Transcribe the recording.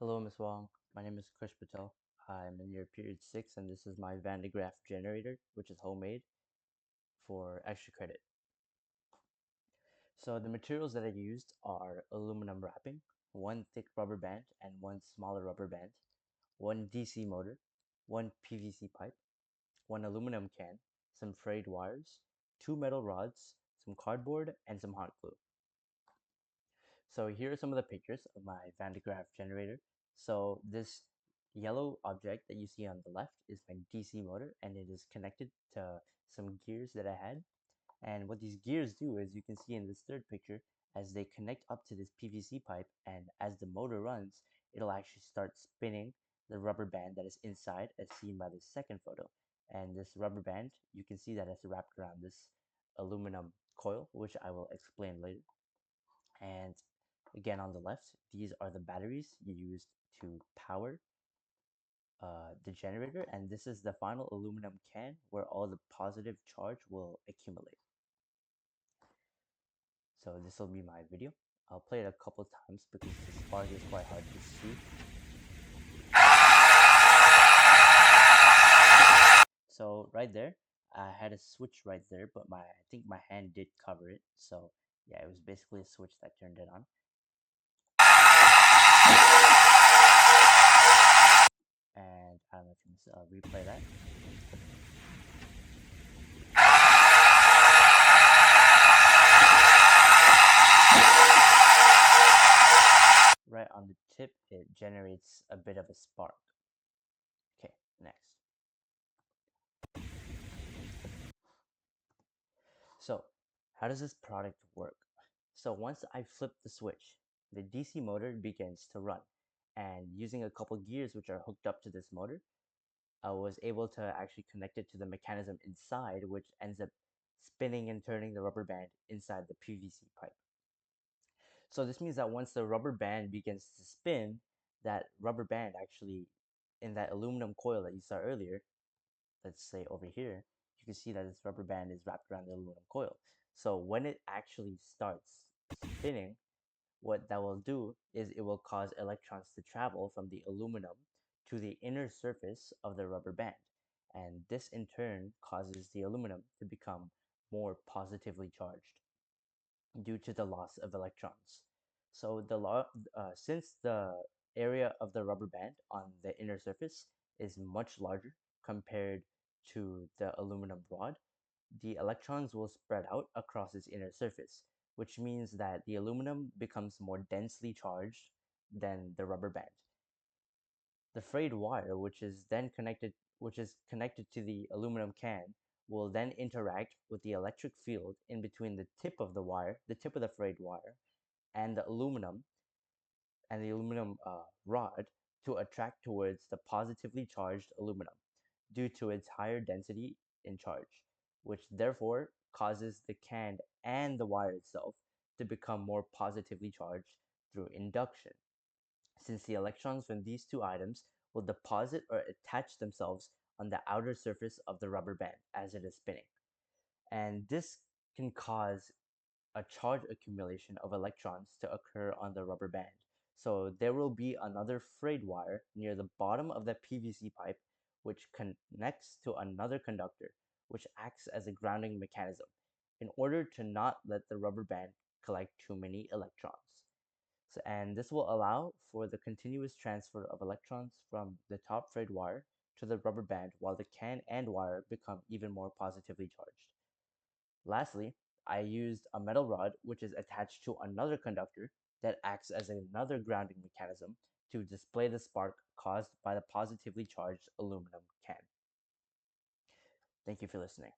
Hello, Ms. Wong. My name is Kush Patel. I'm in year period 6, and this is my Van de Graaff generator, which is homemade for extra credit. So the materials that I used are aluminum wrapping, one thick rubber band and one smaller rubber band, one DC motor, one PVC pipe, one aluminum can, some frayed wires, two metal rods, some cardboard, and some hot glue. So here are some of the pictures of my Van de Graaff generator. So this yellow object that you see on the left is my DC motor, and it is connected to some gears that I had. And what these gears do is you can see in this third picture, as they connect up to this PVC pipe and as the motor runs, it'll actually start spinning the rubber band that is inside, as seen by this second photo. And this rubber band, you can see that it's wrapped around this aluminum coil, which I will explain later. And again, on the left, these are the batteries you use to power the generator, and this is the final aluminum can where all the positive charge will accumulate. So this will be my video. I'll play it a couple times because the spark is quite hard to see. So right there, I had a switch right there, but I think my hand did cover it. So yeah, it was basically a switch that turned it on. And I don't know if you can replay that. Right on the tip, it generates a bit of a spark. Okay, next. So, how does this product work? So once I flip the switch, the DC motor begins to run. And using a couple gears which are hooked up to this motor, I was able to actually connect it to the mechanism inside, which ends up spinning and turning the rubber band inside the PVC pipe. So this means that once the rubber band begins to spin, that rubber band actually, in that aluminum coil that you saw earlier, let's say over here, you can see that this rubber band is wrapped around the aluminum coil. So when it actually starts spinning, what that will do is it will cause electrons to travel from the aluminum to the inner surface of the rubber band. And this in turn causes the aluminum to become more positively charged due to the loss of electrons. So since the area of the rubber band on the inner surface is much larger compared to the aluminum rod, the electrons will spread out across its inner surface, which means that the aluminum becomes more densely charged than the rubber band. The frayed wire, which is connected to the aluminum can, will then interact with the electric field in between the tip of the wire, the tip of the frayed wire, and the aluminum rod to attract towards the positively charged aluminum due to its higher density in charge, which therefore causes the can and the wire itself to become more positively charged through induction, since the electrons from these two items will deposit or attach themselves on the outer surface of the rubber band as it is spinning. And this can cause a charge accumulation of electrons to occur on the rubber band. So there will be another frayed wire near the bottom of the PVC pipe which connects to another conductor which acts as a grounding mechanism in order to not let the rubber band collect too many electrons. So, and this will allow for the continuous transfer of electrons from the top frayed wire to the rubber band while the can and wire become even more positively charged. Lastly, I used a metal rod which is attached to another conductor that acts as another grounding mechanism to display the spark caused by the positively charged aluminum can. Thank you for listening.